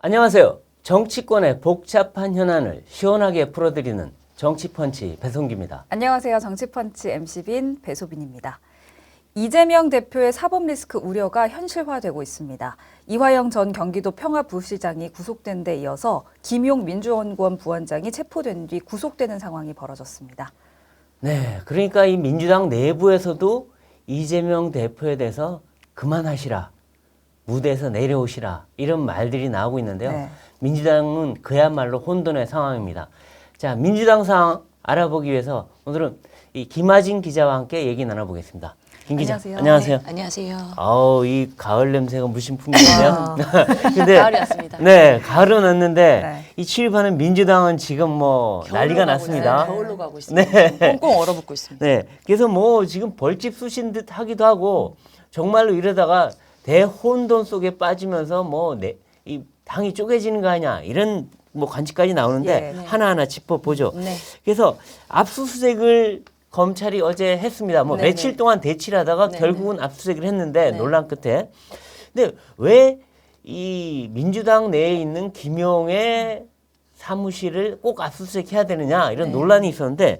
안녕하세요. 정치권의 복잡한 현안을 시원하게 풀어드리는 정치펀치 배성기입니다. 안녕하세요. 정치펀치 MC빈 배소빈입니다. 이재명 대표의 사법 리스크 우려가 현실화되고 있습니다. 이화영 전 경기도 평화부시장이 구속된 데 이어서 김용 민주연구원 부원장이 체포된 뒤 구속되는 상황이 벌어졌습니다. 네, 그러니까 이 민주당 내부에서도 이재명 대표에 대해서 그만하시라, 무대에서 내려오시라 이런 말들이 나오고 있는데요. 네. 민주당은 그야말로 혼돈의 상황입니다. 자, 민주당 상황 알아보기 위해서 오늘은 이 김아진 기자와 함께 얘기 나눠보겠습니다. 김 기자, 안녕하세요. 안녕하세요. 네, 안녕하세요. 아우, 이 가을 냄새가 무슨 풍기네요. 근데 가을이 왔습니다. 네, 가을은 왔는데 네. 이 출입하는 민주당은 지금 뭐 난리가 났습니다. 겨울로 가고 있습니다. 네. 꽁꽁 얼어붙고 있습니다. 네, 그래서 뭐 지금 벌집 쑤신 듯 하기도 하고 정말로 이러다가 대혼돈 속에 빠지면서 뭐 이 당이 쪼개지는 거 아니야 이런 뭐 관측까지 나오는데 예. 하나하나 짚어보죠. 네. 그래서 압수수색을 검찰이 어제 했습니다. 뭐 네네. 며칠 동안 대치를 하다가 네네. 결국은 압수수색을 했는데 네. 논란 끝에. 근데 왜 이 민주당 내에 있는 김용의 사무실을 꼭 압수수색해야 되느냐 이런 네. 논란이 있었는데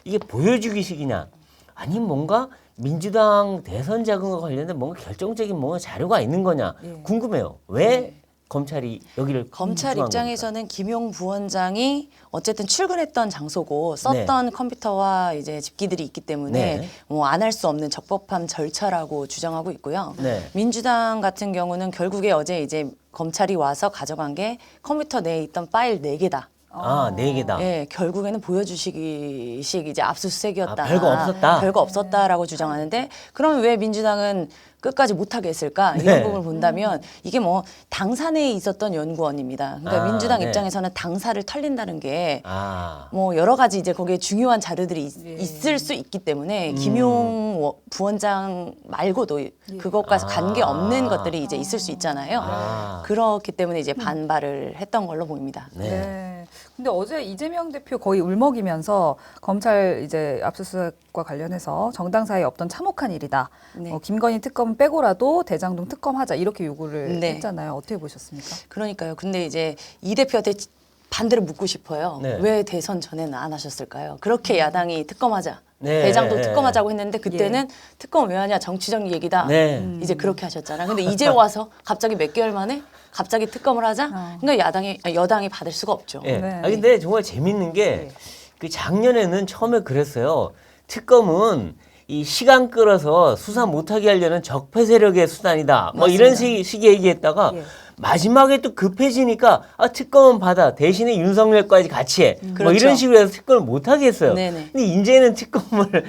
이게 보여주기식이냐 아니 뭔가 민주당 대선 자금과 관련된 뭔가 결정적인 뭔가 자료가 있는 거냐 예. 궁금해요. 왜 네. 검찰이 여기를 검찰 구성한 입장에서는 김용 부원장이 어쨌든 출근했던 장소고 썼던 컴퓨터와 이제 집기들이 있기 때문에 네. 뭐 안 할 수 없는 적법한 절차라고 주장하고 있고요. 네. 민주당 같은 경우는 결국에 어제 이제 검찰이 와서 가져간 게 컴퓨터 내에 있던 파일 4개다. 아, 4개다. 예, 결국에는 보여주시기식 이제 압수수색이었다. 아, 별거 없었다? 별거 없었다라고 주장하는데 그러면 왜 민주당은 끝까지 못하게 했을까? 이런 네. 부분을 본다면 이게 뭐 당사 내에 있었던 연구원입니다. 그러니까 아, 민주당 네. 입장에서는 당사를 털린다는 게 아. 뭐 여러 가지 이제 거기에 중요한 자료들이 있을 수 있기 때문에 김용 부원장 말고도 그것과 관계 없는 것들이 이제 있을 수 있잖아요. 아. 그렇기 때문에 이제 반발을 했던 걸로 보입니다. 네. 네. 근데 어제 이재명 대표 거의 울먹이면서 검찰 이제 압수수색과 관련해서 정당사에 없던 참혹한 일이다. 네. 김건희 특검 빼고라도 대장동 특검하자 이렇게 요구를 네. 했잖아요. 어떻게 보셨습니까? 그러니까요. 근데 이제 이 대표한테 반대로 묻고 싶어요. 네. 왜 대선 전에는 안 하셨을까요? 그렇게 야당이 특검하자. 네. 대장동 네. 특검하자고 했는데 그때는 특검 왜 하냐 정치적 얘기다. 네. 이제 그렇게 하셨잖아요. 근데 이제 와서 갑자기 몇 개월 만에 갑자기 특검을 하자. 그러니까 여당이 받을 수가 없죠. 예. 네. 아 근데 정말 재밌는 게 그 작년에는 처음에 그랬어요. 특검은 이 시간 끌어서 수사 못하게 하려는 적폐 세력의 수단이다. 뭐 맞습니다. 이런 식의 얘기했다가 예. 마지막에 또 급해지니까 아 특검은 받아 대신에 윤석열까지 같이 해. 뭐 그렇죠. 이런 식으로 해서 특검을 못하게 했어요. 네네. 근데 이제는 특검을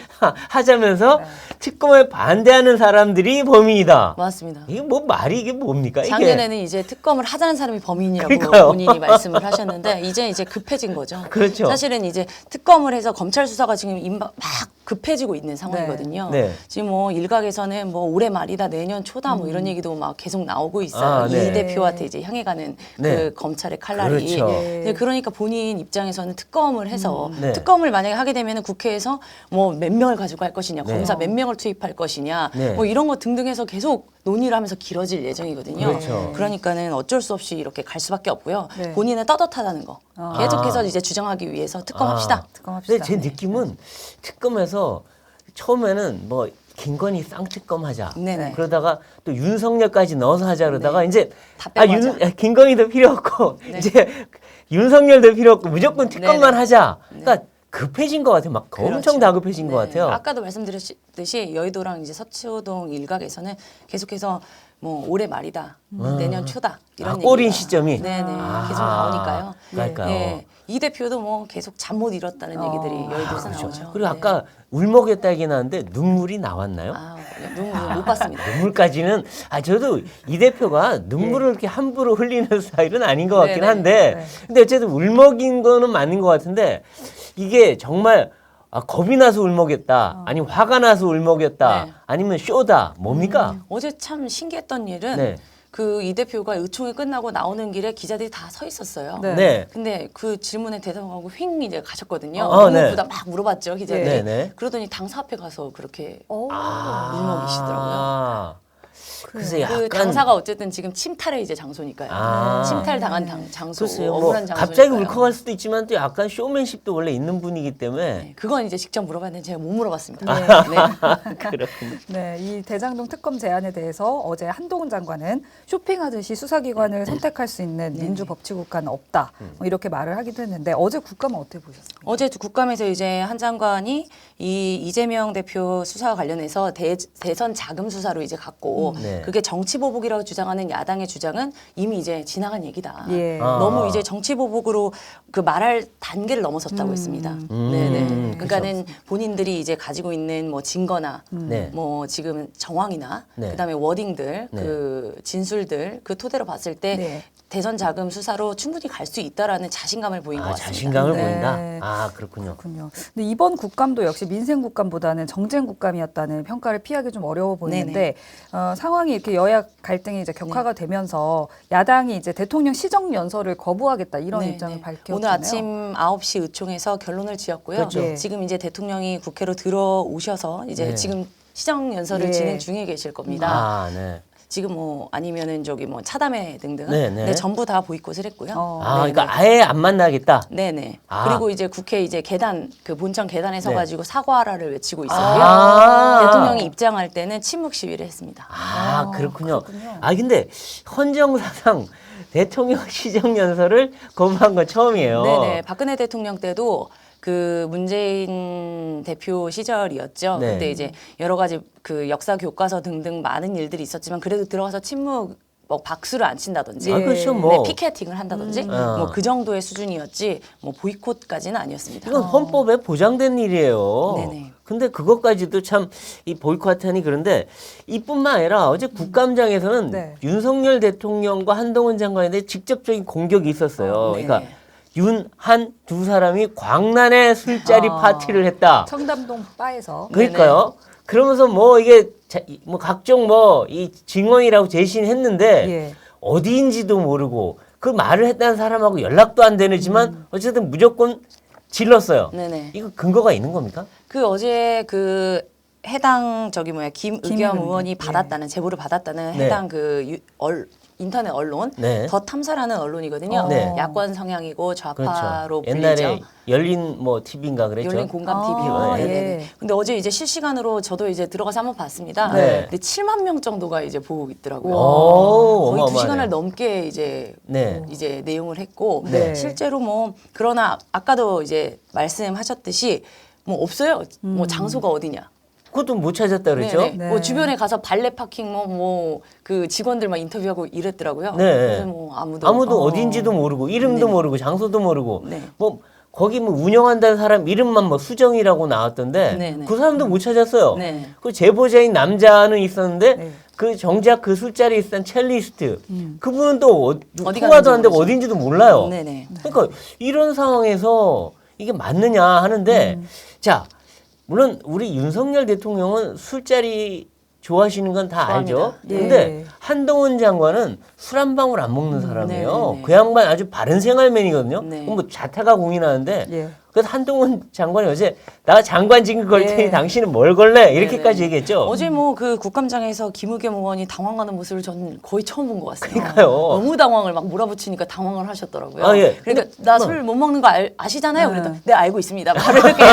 하자면서 네. 특검에 반대하는 사람들이 범인이다. 맞습니다. 이게 뭐 말이 이게 뭡니까? 이게. 작년에는 이제 특검을 하자는 사람이 범인이라고 그러니까요. 본인이 말씀을 하셨는데 이제 급해진 거죠. 그렇죠. 사실은 이제 특검을 해서 검찰 수사가 지금 막 급해지고 있는 상황이거든요. 네. 지금 뭐 일각에서는 뭐 올해 말이다 내년 초다 뭐 이런 얘기도 막 계속 나오고 있어요. 아, 네. 이 대표한테 이제 향해 가는 네. 그 검찰의 칼날이. 그렇죠. 네, 그러니까 본인 입장에서는 특검을 해서 네. 특검을 만약에 하게 되면 국회에서 뭐 몇 명을 가지고 할 것이냐, 네. 검사 몇 명을 투입할 것이냐, 네. 뭐 이런 거 등등 해서 계속 논의를 하면서 길어질 예정이거든요. 그렇죠. 그러니까는 어쩔 수 없이 이렇게 갈 수밖에 없고요. 네. 본인은 떳떳하다는 거 계속해서 이제 주장하기 위해서 특검합시다. 특검합시다. 근데 제 느낌은 특검에서 처음에는 뭐 김건희 쌍특검 하자. 네네. 그러다가 또 윤석열까지 넣어서 하자 그러다가 이제 다 빼고 하자. 김건희도 필요 없고 네. 이제 윤석열도 필요 없고 무조건 특검만 네네. 하자. 그러니까 급해진 것 같아요. 막 그렇죠. 엄청 다급해진 것 네. 같아요. 아까도 말씀드렸듯이 여의도랑 이제 서초동 일각에서는 계속해서 뭐 올해 말이다, 내년 초다 이런 꼬린 얘기가 시점이? 네네 아, 계속 나오니까요. 그러니까요. 네. 이 대표도 뭐 계속 잠 못 이뤘다는 얘기들이 여의도에서 그렇죠. 나오죠. 그리고 네. 아까 울먹였다 얘기 나왔는데 눈물이 나왔나요? 아, 너무 못 봤습니다. 눈물까지는 저도 이 대표가 눈물을 이렇게 함부로 흘리는 스타일은 아닌 것 같긴 네네. 한데 네. 근데 어쨌든 울먹인 거는 맞는 것 같은데 이게 정말 겁이 나서 울먹였다 아니면 화가 나서 울먹였다 네. 아니면 쇼다 뭡니까? 어제 참 신기했던 일은 네. 그 이 대표가 의총이 끝나고 나오는 길에 기자들이 다 서 있었어요. 네. 네. 근데 그 질문에 대답하고 휙 이제 가셨거든요. 어, 너무 네. 부담 막 물어봤죠 기자들이. 네, 네. 그러더니 당사 앞에 가서 그렇게 오. 울먹이시더라고요. 그래서 그 약간 장사가 어쨌든 지금 침탈의 이제 장소니까요. 아. 침탈 당한 장소, 글쎄요, 뭐 억울한 장소니까요. 갑자기 울컥할 수도 있지만 또 약간 쇼맨십도 원래 있는 분이기 때문에 네, 그건 이제 직접 물어봤는데 제가 못 물어봤습니다. 네. 네. 그렇군요. 네, 이 대장동 특검 제안에 대해서 어제 한동훈 장관은 쇼핑하듯이 수사기관을 선택할 수 있는 민주법치국가는 없다. 뭐 이렇게 말을 하기도 했는데 어제 국감은 어떻게 보셨어요? 어제 국감에서 이제 한 장관이 이 이재명 대표 수사와 관련해서 대선 자금 수사로 이제 갔고 네. 그게 정치 보복이라고 주장하는 야당의 주장은 이미 이제 지나간 얘기다. 예. 아. 너무 이제 정치 보복으로 그 말할 단계를 넘어섰다고 했습니다. 네네. 그러니까는 본인들이 이제 가지고 있는 뭐 증거나 네. 뭐 지금 정황이나 네. 그다음에 워딩들, 네. 그 진술들 그 토대로 봤을 때 네. 대선 자금 수사로 충분히 갈 수 있다라는 자신감을 보인 것 같습니다. 자신감을 네. 보인다. 아 그렇군요. 그렇군요. 근데 이번 국감도 역시 민생 국감보다는 정쟁 국감이었다는 평가를 피하기 좀 어려워 보이는데 상황이 이렇게 여야 갈등이 이제 격화가 되면서 야당이 이제 대통령 시정 연설을 거부하겠다 이런 네, 입장을 네. 밝혔잖아요. 오늘 아침 9시 의총에서 결론을 지었고요. 그렇죠. 예. 지금 이제 대통령이 국회로 들어오셔서 이제 네. 지금 시정 연설을 예. 진행 중에 계실 겁니다. 아 네. 지금 뭐 아니면은 저기 뭐 차담회 등등, 네, 네. 네, 전부 다 보이콧을 했고요. 아 네, 그러니까 네. 아예 안 만나겠다. 네네. 아. 그리고 이제 국회 이제 계단 그 본청 계단에 네. 서가지고 사과를 외치고 있었고요. 아. 대통령이 입장할 때는 침묵 시위를 했습니다. 아 그렇군요. 그렇군요. 아 근데 헌정사상 대통령 시정연설을 거부한 건 처음이에요. 네네. 박근혜 대통령 때도 그 문재인 대표 시절이었죠. 네. 그때 이제 여러 가지 그 역사 교과서 등등 많은 일들이 있었지만 그래도 들어가서 침묵 뭐 박수를 안 친다든지 아 그렇죠 네, 뭐. 피켓팅을 한다든지 어. 뭐 그 정도의 수준이었지 뭐 보이콧까지는 아니었습니다. 이건 헌법에 보장된 일이에요. 네네. 근데 그것까지도 참 이 보이콧하니 그런데 이뿐만 아니라 어제 국감장에서는 네. 윤석열 대통령과 한동훈 장관에 대해 직접적인 공격이 있었어요. 네네. 그러니까 윤, 한 두 사람이 광란의 술자리 아. 파티를 했다. 청담동 바에서 그러니까요. 그러면서 뭐 이게 뭐 각종 뭐 이 증언이라고 제시는 했는데 예. 어디인지도 모르고 그 말을 했다는 사람하고 연락도 안 되지만 어쨌든 무조건 질렀어요. 네네. 이거 근거가 있는 겁니까? 그 어제 그 해당 저기 뭐야 김의겸 김의겸 의원이 예. 받았다는 제보를 받았다는 네. 해당 그 인터넷 언론 네. 더 탐사라는 언론이거든요. 네. 야권 성향이고 좌파로 그렇죠. 불리죠. 옛날에 열린 뭐 TV인가 그랬죠. 열린 공감 아, TV요. 예. 네네. 근데 어제 이제 실시간으로 저도 이제 들어가서 한번 봤습니다. 네. 근데 7만 명 정도가 이제 보고 있더라고요. 오, 거의 어마어마하네요. 2시간을 넘게 이제 네. 이제 내용을 했고 네. 실제로 뭐 그러나 아까도 이제 말씀하셨듯이 뭐 없어요. 뭐 장소가 어디냐. 그것도 못 찾았다 그랬죠. 네네. 네. 뭐 주변에 가서 발레 파킹 뭐 그 직원들만 인터뷰하고 이랬더라고요. 네. 그래서 뭐 아무도 어딘지도 모르고 이름도 모르고 장소도 모르고 네. 뭐 거기 뭐 운영한다는 사람 이름만 뭐 수정이라고 나왔던데 네, 네. 그 사람도 못 찾았어요. 네. 그 제보자인 남자는 있었는데 네. 그 정작 그 술자리에 있던 첼리스트 그분은 또 어디 통화도 안 되고 갔는지 어딘지도 몰라요. 네네. 그러니까 이런 상황에서 이게 맞느냐 하는데 자 물론 우리 윤석열 대통령은 술자리 좋아하시는 건 다 알죠. 좋아합니다. 예. 근데 한동훈 장관은 술 한 방울 안 먹는 사람이에요. 네네네. 그 양반 아주 바른 생활맨이거든요. 네. 그럼 뭐 자타가 공인하는데 예. 그래서 한동훈 장관이 어제 나 장관 징계 걸 테니 예. 당신은 뭘 걸래? 이렇게까지 네네. 얘기했죠. 어제 뭐 그 국감장에서 김의겸 의원이 당황하는 모습을 저는 거의 처음 본 것 같습니다. 그러니까요. 너무 당황을 막 몰아붙이니까 당황을 하셨더라고요. 아, 예. 그러니까 근데 나 뭐- 술 못 먹는 거 아시잖아요. 네. 그랬더니 네 알고 있습니다. 바로 이렇게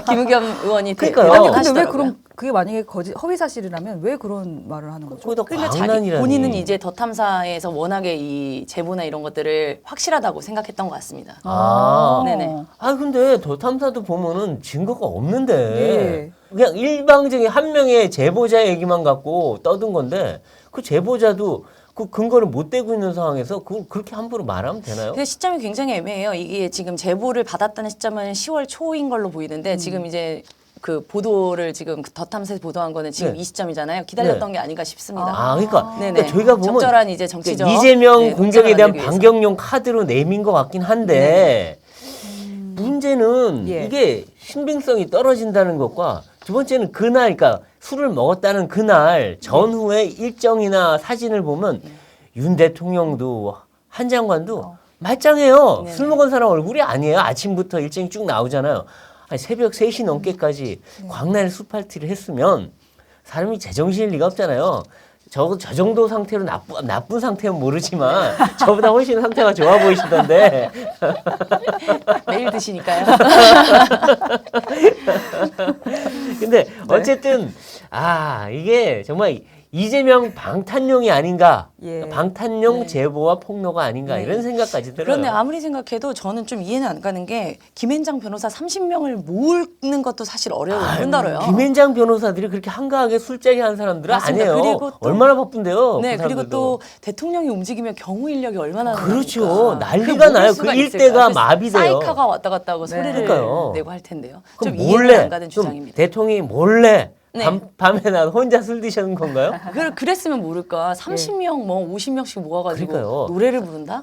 김의겸 의원이 그러니까요. 아니 근데 왜 하시더라고요. 그럼 그게 만약에 허위 사실이라면 왜 그런 말을 하는 거죠? 거기다 그러니까 자기 광란이라니. 본인은 이제 더 탐사에서 워낙에 이 제보나 이런 것들을 확실하다고 생각했던 것 같습니다. 아. 네네. 아 근데 더 탐사도 보면은 증거가 없는데 예. 그냥 일방적인 한 명의 제보자 얘기만 갖고 떠든 건데 그 제보자도 그 근거를 못 대고 있는 상황에서 그걸 그렇게 함부로 말하면 되나요? 근데 시점이 굉장히 애매해요. 이게 지금 제보를 받았다는 시점은 10월 초인 걸로 보이는데 지금 이제 그 보도를 지금 더 탐사에서 보도한 거는 지금 네. 이 시점이잖아요. 기다렸던 네. 게 아닌가 싶습니다. 아 그러니까, 네네. 그러니까 저희가 보면 적절한 이제 정치적 이재명 네, 공격에 동작을 대한 만들기 위해서. 반격용 카드로 내민 것 같긴 한데 문제는 예. 이게 신빙성이 떨어진다는 것과 두 번째는 그날 그러니까 술을 먹었다는 그날 전후의 일정이나 사진을 보면 윤 대통령도 한 장관도 말짱해요. 네네. 술 먹은 사람 얼굴이 아니에요. 아침부터 일정이 쭉 나오잖아요. 아니, 새벽 3시 넘게까지 광란의 술 파티를 했으면 사람이 제정신일 리가 없잖아요. 저 정도 상태로 나쁜 상태는 모르지만 저보다 훨씬 상태가 좋아 보이시던데. 매일 드시니까요. 근데 어쨌든 이게 정말 이재명 방탄용이 아닌가, 예. 방탄용 네. 제보와 폭로가 아닌가 네. 이런 생각까지 들어요. 그런데 아무리 생각해도 저는 좀 이해는 안 가는 게 김앤장 변호사 30명을 모으는 것도 사실 어려운 뿐더러요. 김앤장 변호사들이 그렇게 한가하게 술자리 하는 사람들은 맞습니다. 아니에요. 그리고 또- 얼마나 바쁜데요. 네, 그 그리고 사람들도. 또 대통령이 움직이면 경호 인력이 얼마나 그렇죠. 많으니까. 난리가 그게 나요. 모를 수가 그 일대가 있을까요? 그래서 마비돼요. 사이카가 왔다 갔다 하고 네. 소리를 그러니까요. 내고 할 텐데요. 그럼 좀 이해는 안 가는 좀 주장입니다. 대통령이 몰래 네. 밤에 나 혼자 술 드시는 건가요? 그랬으면 모를까. 30명, 뭐 50명씩 모아가지고 그러니까요. 노래를 부른다?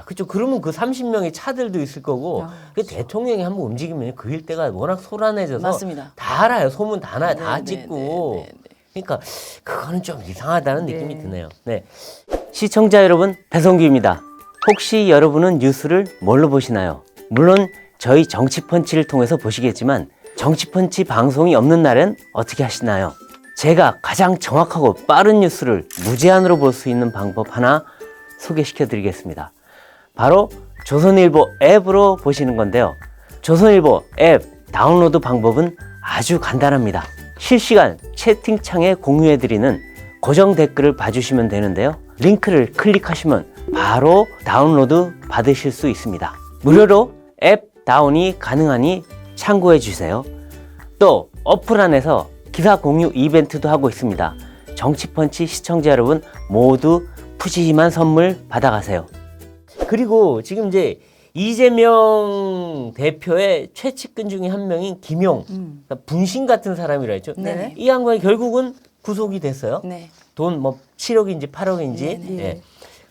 그렇죠. 그러면 그 30명의 차들도 있을 거고 그 대통령이 한번 움직이면 그 일대가 워낙 소란해져서 맞습니다. 다 알아요. 소문 다 나요. 다 네, 찍고. 네, 네, 네. 그러니까 그거는 좀 이상하다는 네. 느낌이 드네요. 네. 시청자 여러분, 배성규입니다. 혹시 여러분은 뉴스를 뭘로 보시나요? 물론 저희 정치펀치를 통해서 보시겠지만 정치펀치 방송이 없는 날엔 어떻게 하시나요? 제가 가장 정확하고 빠른 뉴스를 무제한으로 볼 수 있는 방법 하나 소개시켜 드리겠습니다. 바로 조선일보 앱으로 보시는 건데요. 조선일보 앱 다운로드 방법은 아주 간단합니다. 실시간 채팅창에 공유해 드리는 고정 댓글을 봐주시면 되는데요. 링크를 클릭하시면 바로 다운로드 받으실 수 있습니다. 무료로 앱 다운이 가능하니 참고해 주세요. 또 어플 안에서 기사 공유 이벤트도 하고 있습니다. 정치펀치 시청자 여러분 모두 푸짐한 선물 받아가세요. 그리고 지금 이제 이재명 대표의 최측근 중에 한 명인 김용, 그러니까 분신 같은 사람이라 했죠. 네네. 이 양반이 결국은 구속이 됐어요. 네. 돈 뭐 7억인지 8억인지. 네네. 예.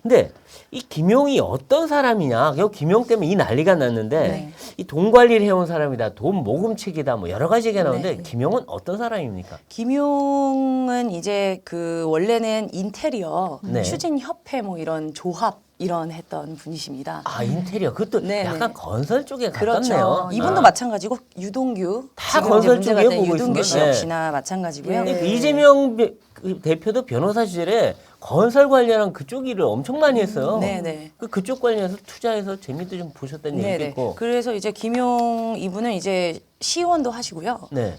근데 이 김용이 어떤 사람이냐? 그 김용 때문에 이 난리가 났는데 네. 이 돈 관리를 해온 사람이다, 돈 모금책이다, 뭐 여러 가지 얘기가 나오는데 네. 김용은 어떤 사람입니까? 김용은 이제 그 원래는 인테리어 네. 추진 협회 뭐 이런 조합 이런 했던 분이십니다. 아 인테리어 그것도 네, 약간 네. 건설 쪽에 그렇죠. 가깝네요. 이분도 아. 마찬가지고 유동규 다 지금 건설 이제 문제가 쪽이에요, 된 보고 유동규 씨 있으면. 역시나 마찬가지고요. 예. 그 이재명 그 대표도 변호사 시절에 건설 관련한 그쪽 일을 엄청 많이 했어요. 네네. 그쪽 관련해서 투자해서 재미도 좀 보셨다는 얘기도 네네. 있고. 그래서 이제 김용 이분은 이제 시의원도 하시고요. 네.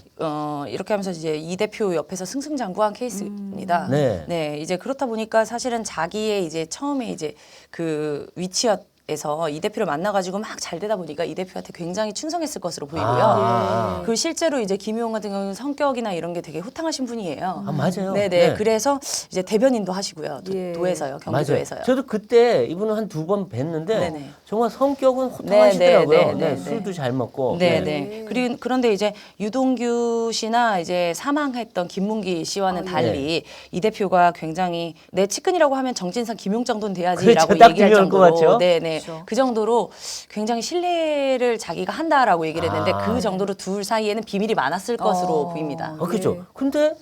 이렇게 하면서 이제 이 대표 옆에서 승승장구한 케이스입니다. 네. 네, 이제 그렇다 보니까 사실은 자기의 이제 처음에 이제 그 위치에서 이 대표를 만나가지고 막 잘 되다 보니까 이 대표한테 굉장히 충성했을 것으로 보이고요. 아. 그 실제로 이제 김용 같은 경우는 성격이나 이런 게 되게 호탕하신 분이에요. 아 맞아요. 네네. 네. 그래서 이제 대변인도 하시고요. 예. 도에서요, 맞아요. 경기도에서요. 저도 그때 이분은 한 2번 뵀는데 네네. 정말 성격은 호탕하시더라고요. 네, 네, 네, 네. 술도 잘 먹고. 네네. 그런데 이제 유동규 씨나 이제 사망했던 김문기 씨와는 달리 이 대표가 굉장히 내 측근이라고 하면 정진상 김용 정도는 돼야지라고 그렇죠. 딱 얘기할 들려올 것 정도로 같죠? 네네. 그렇죠. 그 정도로 굉장히 신뢰를 자기가 한다라고 얘기를 했는데 아. 그 정도로 둘 사이에는 비밀이 많았을 것으로 보입니다. 그렇죠. 네. 근데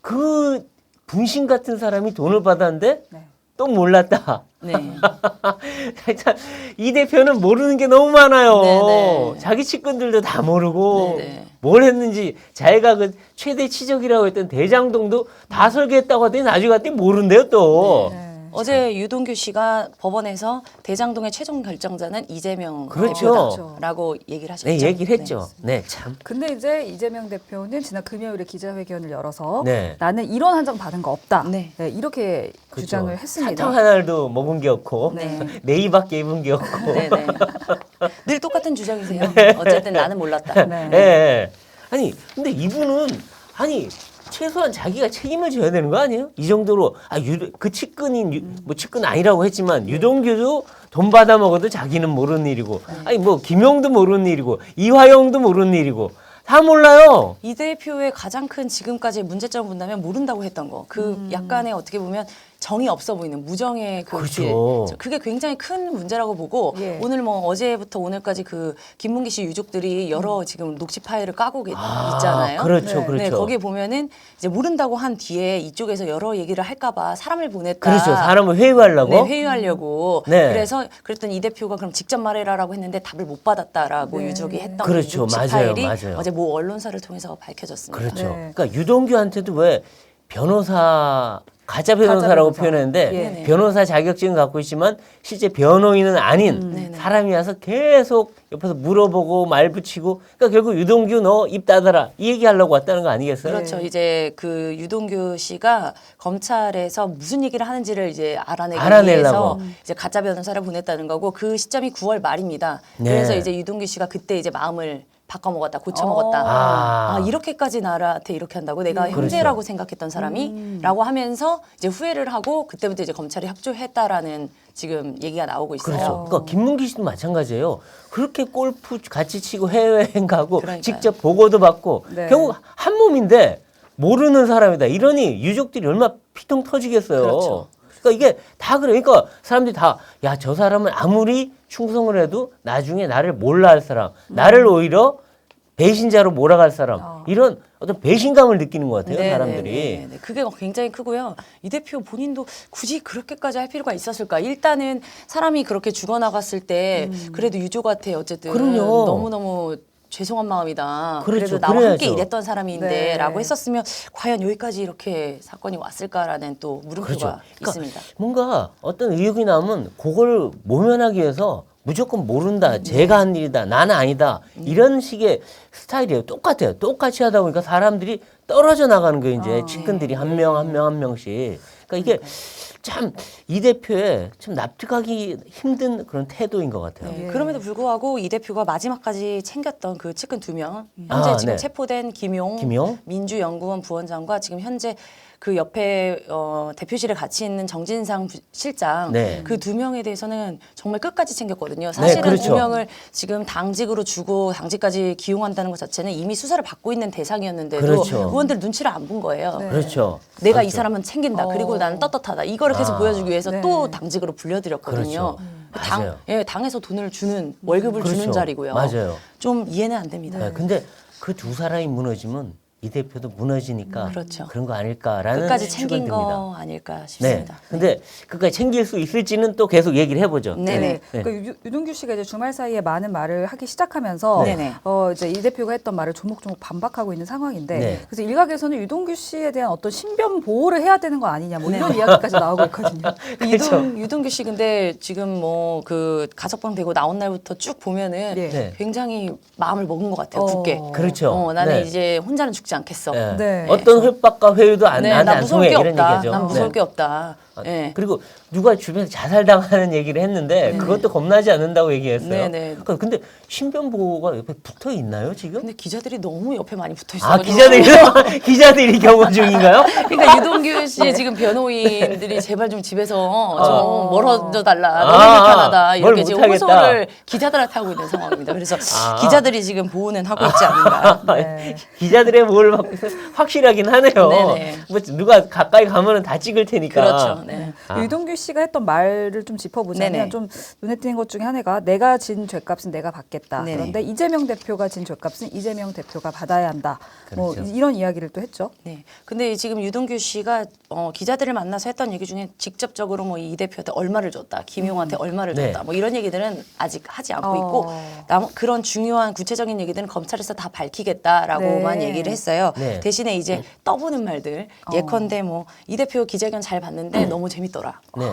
그 분신 같은 사람이 돈을 받았는데 네. 또 몰랐다. 네. 참, 이 대표는 모르는 게 너무 많아요. 네네. 자기 측근들도 다 모르고 네네. 뭘 했는지 자기가 그 최대 치적이라고 했던 대장동도 다 설계했다고 하더니 나중에 갔더니 모른대요 또. 네. 어제 유동규 씨가 법원에서 대장동의 최종 결정자는 이재명 그렇죠. 대표다라고 얘기를 하셨죠. 네, 얘기를 했죠. 네, 참. 근데 이제 이재명 대표는 지난 금요일에 기자회견을 열어서 네. 나는 1원 한 장 받은 거 없다. 네. 이렇게 그렇죠. 주장을 했습니다. 사탕 하나도 먹은 게 없고 네. 네이밖에 입은 게 없고. 네네. 늘 똑같은 주장이세요. 어쨌든 나는 몰랐다. 네. 예. 아니, 근데 이분은 아니 최소한 자기가 책임을 져야 되는 거 아니에요? 이 정도로 그 측근인 뭐 측근 아니라고 했지만 유동규도 돈 받아 먹어도 자기는 모르는 일이고 아니 뭐 김용도 모르는 일이고 이화영도 모르는 일이고 다 몰라요. 이 대표의 가장 큰 지금까지의 문제점을 본다면 모른다고 했던 거. 그 약간의 어떻게 보면 정이 없어 보이는 무정의 그 그렇죠. 길. 그게 굉장히 큰 문제라고 보고 예. 오늘 뭐 어제부터 오늘까지 그 김문기 씨 유족들이 여러 지금 녹취 파일을 까고 있잖아요. 그렇죠, 네. 그렇죠. 네, 거기에 보면은 이제 모른다고 한 뒤에 이쪽에서 여러 얘기를 할까봐 사람을 보냈다. 그렇죠. 사람을 회유하려고. 네, 회유하려고. 네. 그래서 그랬더니 이 대표가 그럼 직접 말해라라고 했는데 답을 못 받았다라고 네. 유족이 했던 그렇죠. 녹취 맞아요, 파일이 맞아요. 어제 모 언론사를 통해서 밝혀졌습니다. 그렇죠. 네. 그러니까 유동규한테도 왜 변호사 가짜 변호사라고 변호사. 표현했는데 네네. 변호사 자격증을 갖고 있지만 실제 변호인은 아닌 네네. 사람이 와서 계속 옆에서 물어보고 말 붙이고 그러니까 결국 유동규 너 입 닫아라 이 얘기하려고 왔다는 거 아니겠어요? 그렇죠. 이제 그 유동규 씨가 검찰에서 무슨 얘기를 하는지를 이제 알아내기 알아내려고. 위해서 이제 가짜 변호사를 보냈다는 거고 그 시점이 9월 말입니다. 네. 그래서 이제 유동규 씨가 그때 이제 마음을 바꿔 먹었다, 고쳐 먹었다. 아. 이렇게까지 나한테 이렇게 한다고 내가 형제라고 생각했던 사람이라고 하면서 이제 후회를 하고 그때부터 이제 검찰이 협조했다라는 지금 얘기가 나오고 있어요. 그렇죠. 그러니까 김문기 씨도 마찬가지예요. 그렇게 골프 같이 치고 해외여행 가고 그러니까요. 직접 보고도 받고 네. 결국 한 몸인데 모르는 사람이다. 이러니 유족들이 얼마나 피통 터지겠어요. 그렇죠. 그러니까 이게 다 그래. 그러니까 사람들이 다 야, 저 사람은 아무리 충성을 해도 나중에 나를 몰라 할 사람, 나를 오히려 배신자로 몰아갈 사람 이런 어떤 배신감을 느끼는 것 같아요. 사람들이. 네. 그게 굉장히 크고요. 이 대표 본인도 굳이 그렇게까지 할 필요가 있었을까? 일단은 사람이 그렇게 죽어나갔을 때 그래도 유족한테 어쨌든 그럼요. 너무너무 죄송한 마음이다. 그렇죠. 그래도 나와 함께 그래야죠. 일했던 사람인데 네. 라고 했었으면 과연 여기까지 이렇게 사건이 왔을까라는 또 물음표가 그렇죠. 그러니까 있습니다. 뭔가 어떤 의혹이 나오면 그걸 모면하기 위해서 무조건 모른다, 제가 한 일이다, 나는 아니다 이런 식의 스타일이에요. 똑같아요. 똑같이 하다 보니까 사람들이 떨어져 나가는 거예요. 이제 측근들이 한 명 한 명 한 명씩. 그러니까 이게 참 이 대표의 참 납득하기 힘든 그런 태도인 것 같아요. 네, 그럼에도 불구하고 이 대표가 마지막까지 챙겼던 그 측근 2명 현재 아, 지금 네. 체포된 김용 민주연구원 부원장과 지금 현재 그 옆에 대표실에 같이 있는 정진상 실장 네. 그 2명에 대해서는 정말 끝까지 챙겼거든요. 사실은 그렇죠. 2명을 지금 당직으로 주고 당직까지 기용한다는 것 자체는 이미 수사를 받고 있는 대상이었는데도 그렇죠. 의원들 눈치를 안 본 거예요. 네. 그렇죠. 내가 그렇죠. 이 사람은 챙긴다. 그리고 나는 떳떳하다. 이거를 계속 보여주기 위해서 네. 또 당직으로 불려드렸거든요. 그렇죠. 맞아요. 당에서 돈을 주는 월급을 주는 그렇죠. 자리고요. 맞아요. 좀 이해는 안 됩니다. 네, 근데 그 두 사람이 무너지면 이 대표도 무너지니까 그렇죠. 그런 거 아닐까라는 끝까지 추측은 챙긴 듭니다. 거 아닐까 네. 싶습니다. 근데 끝까지 챙길 수 있을지는 또 계속 얘기를 해보죠. 네네. 네. 네. 그러니까 유동규 씨가 이제 주말 사이에 많은 말을 하기 시작하면서 네네. 이제 이 대표가 했던 말을 조목조목 반박하고 있는 상황인데 네. 그래서 일각에서는 유동규 씨에 대한 어떤 신변 보호를 해야 되는 거 아니냐 뭐 이런 이야기까지 나오고 있거든요. 그렇죠. 유동규 씨 근데 지금 뭐 그 가석방 되고 나온 날부터 쭉 보면은 네. 네. 굉장히 마음을 먹은 것 같아요. 굳게. 그렇죠. 나는 네. 이제 혼자는 죽지 않겠어. 네. 네. 어떤 협박과 회유도 나한테 나 안 무서울 통해 게 이런 없다. 얘기죠. 난 무서울 네. 게 없다. 예. 그리고 누가 주변에서 자살당하는 얘기를 했는데 그것도 겁나지 않는다고 얘기했어요. 네네. 그러니까 근데 신변 보호가 옆에 붙어 있나요 지금? 근데 기자들이 너무 옆에 많이 붙어 아 있어가지고. 기자들이 경고 중인가요? 그러니까 유동규 씨의 지금 변호인들이 제발 좀 집에서 좀 멀어져 달라. 너무 아, 불편하다. 뭘 이렇게 지금 못하겠다. 호소를 기자들한테 하고 있는 상황입니다. 그래서 아. 기자들이 지금 보호는 하고 있지 않는가. 네. 기자들의 뭘 확실하긴 하네요. 네네. 뭐 누가 가까이 가면은 다 찍을 테니까. 그렇죠. 네. 아. 유동규 씨가 했던 말을 좀 짚어보자면 네네. 좀 눈에 띄는 것 중에 하나가 내가 진 죄값은 내가 받겠다. 네네. 그런데 이재명 대표가 진 죄값은 이재명 대표가 받아야 한다. 뭐 그렇죠. 이런 이야기를 또 했죠. 네. 근데 지금 유동규 씨가 기자들을 만나서 했던 얘기 중에 직접적으로 뭐 이 대표한테 얼마를 줬다, 김용한테 얼마를 네. 줬다, 뭐 이런 얘기들은 아직 하지 않고 있고 그런 중요한 구체적인 얘기들은 검찰에서 다 밝히겠다라고만 네. 얘기를 했어요. 네. 대신에 이제 떠보는 말들 예컨대 뭐 이 대표 기자회견 잘 봤는데 너무 재밌더라. 네.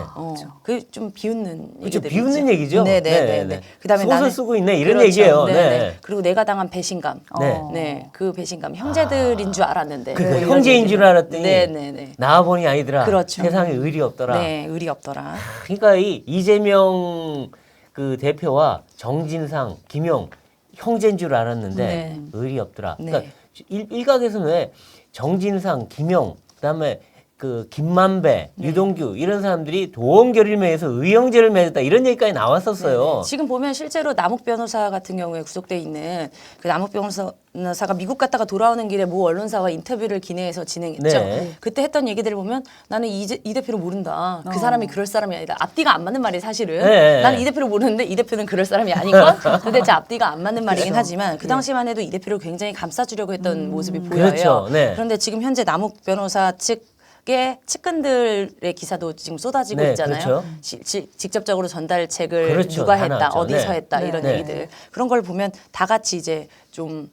그 좀 비웃는 그렇죠. 얘기들. 비웃는 얘기죠. 네네네. 그다음에 소설 나는 쓰고 있네 이런 그렇죠. 얘기예요. 네네. 네. 그리고 내가 당한 배신감. 네. 네, 그 배신감 형제들인 줄 알았는데 그러니까 뭐 이런 형제인 얘기들. 줄 알았더니 네네네. 나와보니 아니더라. 그렇죠. 세상에 의리 없더라. 네, 의리 없더라. 그러니까 이 이재명 그 대표와 정진상, 김용 형제인 줄 알았는데 네. 의리 없더라. 네. 그러니까 일각에서는 왜 정진상, 김용 그다음에 그 김만배, 네. 유동규 이런 사람들이 도원결의를 맺어서 의형제를 맺었다 이런 얘기까지 나왔었어요. 지금 보면 실제로 남욱 변호사 같은 경우에 구속돼 있는 그 남욱 변호사가 미국 갔다가 돌아오는 길에 모 언론사와 인터뷰를 기내에서 진행했죠. 네. 그때 했던 얘기들을 보면 나는 이 대표를 모른다. 그 사람이 그럴 사람이 아니다. 앞뒤가 안 맞는 말이 사실은. 네. 나는 이 대표를 모르는데 이 대표는 그럴 사람이 아닌 건 도대체 앞뒤가 안 맞는 말이긴 하지만 그 당시만 해도 이 대표를 굉장히 감싸주려고 했던 모습이 보여요. 그렇죠. 네. 그런데 지금 현재 남욱 변호사 측의 측근들의 기사도 지금 쏟아지고 네, 있잖아요. 그렇죠. 직접적으로 전달책을 그렇죠. 누가 다 했다, 나왔죠. 어디서 네. 했다 네. 이런 네. 얘기들 그런 걸 보면 다 같이 이제 좀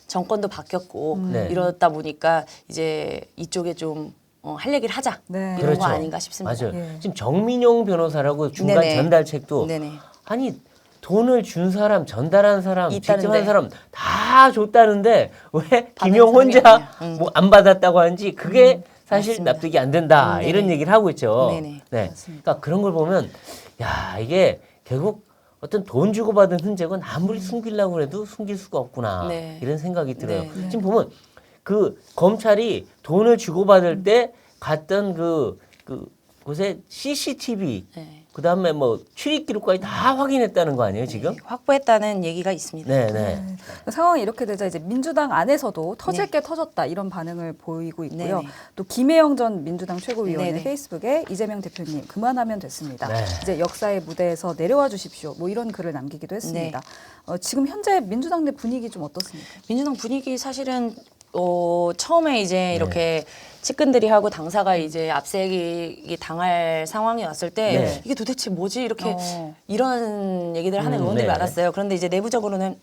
정권도 바뀌었고 네. 이러다 보니까 이제 이쪽에 좀 할 얘기를 하자 네. 이런 거 아닌가 싶습니다. 맞아요. 예. 지금 정민용 변호사라고 중간 네네. 전달책도 네네. 아니 돈을 준 사람, 전달한 사람, 있다는데. 직접 한 사람 다 줬다는데 왜 받은 김용 사람이 혼자 아니냐. 뭐 안 받았다고 하는지 그게 사실 맞습니다. 납득이 안 된다 네네. 이런 얘기를 하고 있죠. 네네. 네. 맞습니다. 그러니까 그런 걸 보면 야 이게 결국 어떤 돈 주고 받은 흔적은 아무리 숨기려고 해도 숨길 수가 없구나 네. 이런 생각이 들어요. 네. 지금 보면 그 검찰이 돈을 주고 받을 때 갔던 그 곳에 CCTV 네. 그다음에 뭐 출입 기록까지 다 확인했다는 거 아니에요 지금? 확보했다는 얘기가 있습니다. 네, 네. 상황이 이렇게 되자 이제 민주당 안에서도 터질 게 터졌다 이런 반응을 보이고 있고요. 네네. 또 김혜영 전 민주당 최고위원은 네네. 페이스북에 이재명 대표님 그만하면 됐습니다. 네. 이제 역사의 무대에서 내려와 주십시오. 뭐 이런 글을 남기기도 했습니다. 지금 현재 민주당 내 분위기 좀 어떻습니까? 민주당 분위기 사실은 처음에 이제 이렇게 측근들이 하고 당사가 이제 압색이 당할 상황이 왔을 때 네. 이게 도대체 뭐지 이렇게 어. 이런 얘기들 하는 의원들이 네. 많았어요. 그런데 이제 내부적으로는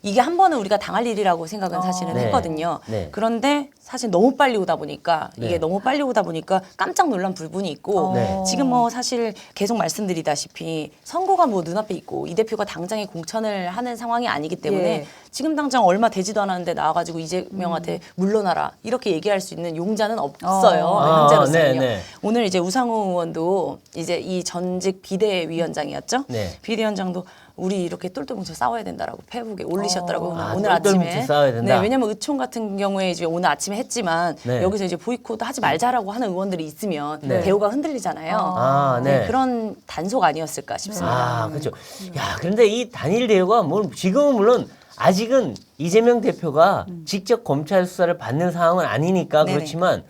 이게 한 번은 우리가 당할 일이라고 생각은 사실은 네. 했거든요. 네. 그런데 사실 너무 빨리 오다 보니까 네. 이게 너무 빨리 오다 보니까 깜짝 놀란 부분이 있고 네. 지금 뭐 사실 계속 말씀드리다시피 선거가 뭐 눈앞에 있고 이 대표가 당장에 공천을 하는 상황이 아니기 때문에 예. 지금 당장 얼마 되지도 않았는데 나와가지고 이재명한테 물러나라 이렇게 얘기할 수 있는 용자는 없어요. 아, 현재로서는요. 네, 네. 오늘 이제 우상호 의원도 이제 이 전직 비대위원장이었죠. 네. 비대위원장도 우리 이렇게 똘똘 뭉쳐 싸워야 된다라고 페북에 올리셨더라고요. 아, 오늘 똘똘 아침에. 뭉쳐 싸워야 된다? 네, 왜냐면 의총 같은 경우에 이제 오늘 아침에 했지만 네. 여기서 이제 보이콧 하지 말자라고 하는 의원들이 있으면 네. 대우가 흔들리잖아요. 아, 네. 그런 단속 아니었을까 싶습니다. 아, 그렇죠. 야, 그런데 이 단일 대우가 뭐 지금은 물론 아직은 이재명 대표가 직접 검찰 수사를 받는 상황은 아니니까 네네. 그렇지만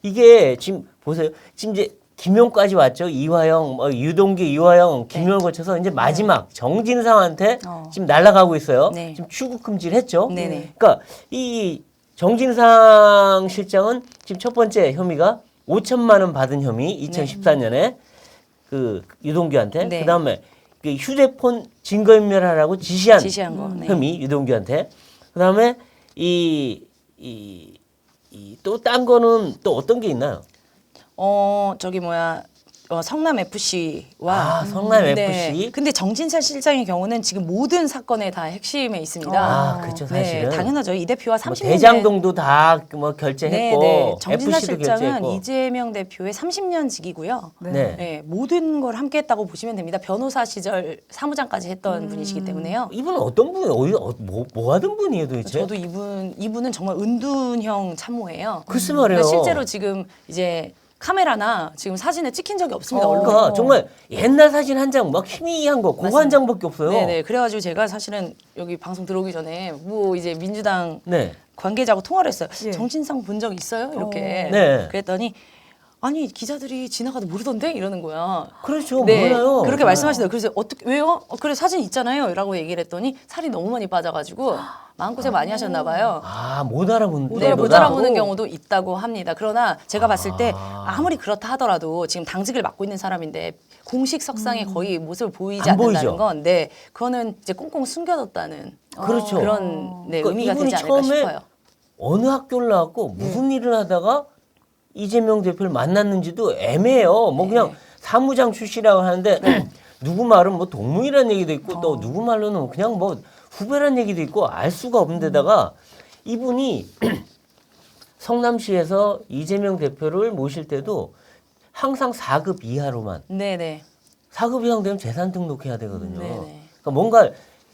이게 지금 보세요. 지금 이제 김용까지 왔죠. 이화영, 유동규, 이화영, 김용을 거쳐서 이제 마지막 정진상한테 지금 날아가고 있어요. 네. 지금 출국 금지를 했죠. 네네. 그러니까 이 정진상 실장은 지금 첫 번째 혐의가 5천만 원 받은 혐의 2014년에 그 유동규한테 네. 그다음에 그 휴대폰 증거인멸하라고 지시한 거. 네. 혐의 유동규한테 그다음에 또 딴 거는 또 어떤 게 있나요? 저기 뭐야. 성남 FC와 아, 성남 FC. 근데 정진상 실장의 경우는 지금 모든 사건의 다 핵심에 있습니다. 아, 그렇죠. 사실은 네, 당연하죠. 이 대표와 뭐 30년 대장동도 다 뭐 결제했고 네. 정진상 FC도 실장은 결제했고. 이재명 대표의 30년직이고요. 네. 네, 모든 걸 함께했다고 보시면 됩니다. 변호사 시절 사무장까지 했던 분이시기 때문에요. 이분은 어떤 분이에요? 뭐 하던 분이에요, 도대체? 저도 이분은 정말 은둔형 참모예요. 글쎄 말이에요. 그러니까 실제로 지금 이제 카메라나 지금 사진에 찍힌 적이 없습니다. 그러니까 정말 옛날 사진 한 장 막 희미한 거 그거 한 장밖에 없어요. 네네. 그래가지고 제가 사실은 여기 방송 들어오기 전에 뭐 이제 민주당 네. 관계자하고 통화를 했어요. 예. 정진상 본 적 있어요? 이렇게. 네. 그랬더니 아니 기자들이 지나가도 모르던데 이러는 거야. 그렇죠. 네, 몰라요. 그렇게 말씀하시더라고요. 그래서 어떻게 왜요? 그래 사진 있잖아요. 라고 얘기를 했더니 살이 너무 많이 빠져가지고 마음고생 많이 하셨나 봐요. 아, 못 알아본. 네, 못 알아보는 경우도 있다고 합니다. 그러나 제가 봤을 때 아무리 그렇다 하더라도 지금 당직을 맡고 있는 사람인데 공식 석상에 거의 모습을 보이지 안 않는다는 보이죠. 건, 네, 그거는 이제 꽁꽁 숨겨뒀다는 그렇죠. 그런 네, 그러니까 의미가 이분이 되지 않을까 처음에 싶어요. 어느 학교를 나왔고 무슨 일을 하다가 이재명 대표를 만났는지도 애매해요. 뭐 그냥 사무장 출신이라고 하는데 누구 말은 뭐 동문이라는 얘기도 있고 또 누구 말로는 그냥 뭐 후배란 얘기도 있고 알 수가 없는 데다가 이분이 성남시에서 이재명 대표를 모실 때도 항상 4급 이하로만 네네. 4급 이상 되면 재산 등록해야 되거든요. 네네. 그러니까 뭔가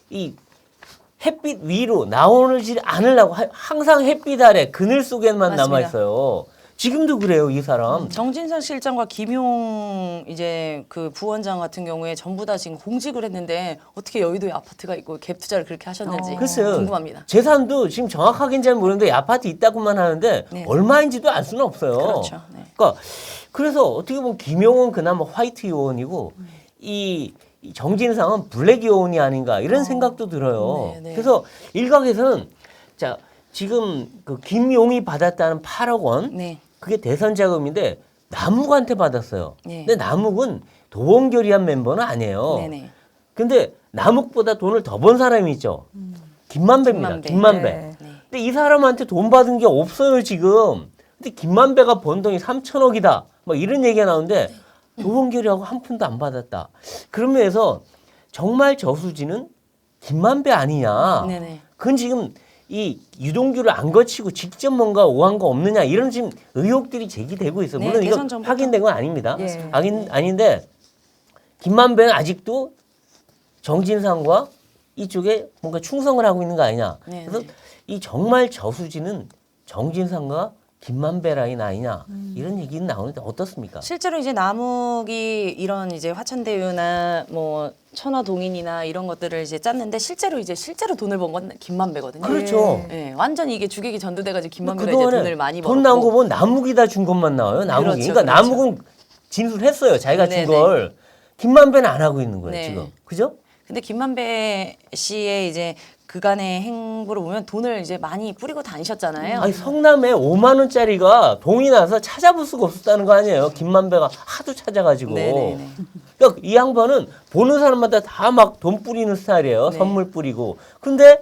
이 햇빛 위로 나오지 않으려고 항상 햇빛 아래 그늘 속에만 맞습니다. 남아 있어요. 지금도 그래요, 이 사람. 정진상 실장과 김용 이제 그 부원장 같은 경우에 전부 다 지금 공직을 했는데 어떻게 여의도에 아파트가 있고 갭 투자를 그렇게 하셨는지 글쎄요. 궁금합니다. 재산도 지금 정확하긴 잘 모르는데 아파트 있다고만 하는데 네. 얼마인지도 알 수는 없어요. 그렇죠. 네. 그러니까 그래서 어떻게 보면 김용은 그나마 화이트 요원이고 이 정진상은 블랙 요원이 아닌가 이런 생각도 들어요. 네, 네. 그래서 일각에서는 자 지금 그 김용이 받았다는 8억 원 네. 그게 대선 자금인데 남욱한테 받았어요. 네. 근데 남욱은 도원결의한 멤버는 아니에요. 네네. 근데 남욱보다 돈을 더 번 사람이 있죠. 김만배입니다. 김만배. 김만배. 네. 네. 근데 이 사람한테 돈 받은 게 없어요 지금. 근데 김만배가 번 돈이 3천억이다. 막 이런 얘기가 나오는데 조원결이하고 한 푼도 안 받았다. 그런 면에서 정말 저수지는 김만배 아니냐. 네네. 그건 지금 이 유동규를 안 거치고 직접 뭔가 오한 거 없느냐 이런 지금 의혹들이 제기되고 있어요. 네, 물론 이거 대선 전부터. 확인된 건 아닙니다. 예. 아닌데 김만배는 아직도 정진상과 이쪽에 뭔가 충성을 하고 있는 거 아니냐. 네, 그래서 네. 이 정말 저수지는 정진상과 김만배 라인 아니냐 이런 얘기는 나오는데 어떻습니까? 실제로 이제 남욱이 이런 이제 화천대유나 뭐 천화동인이나 이런 것들을 이제 짰는데 실제로 돈을 번 건 김만배거든요. 그렇죠. 예, 완전히 이게 주객이 전도돼가지고 김만배가 이제 그동안에 돈을 많이 벌었고. 돈 나온 거 보면 남욱이다 준 것만 나와요. 남욱이. 그렇죠, 그러니까 그렇죠. 남욱은 진술했어요. 자기가 준 네네. 걸. 김만배는 안 하고 있는 거예요. 네. 지금. 그죠? 근데 김만배 씨의 이제 그간의 행보를 보면 돈을 이제 많이 뿌리고 다니셨잖아요. 아니 성남에 5만 원짜리가 동이 나서 찾아볼 수가 없었다는 거 아니에요. 김만배가 하도 찾아가지고. 네네네. 그러니까 이 양반은 보는 사람마다 다 막 돈 뿌리는 스타일이에요. 네. 선물 뿌리고. 근데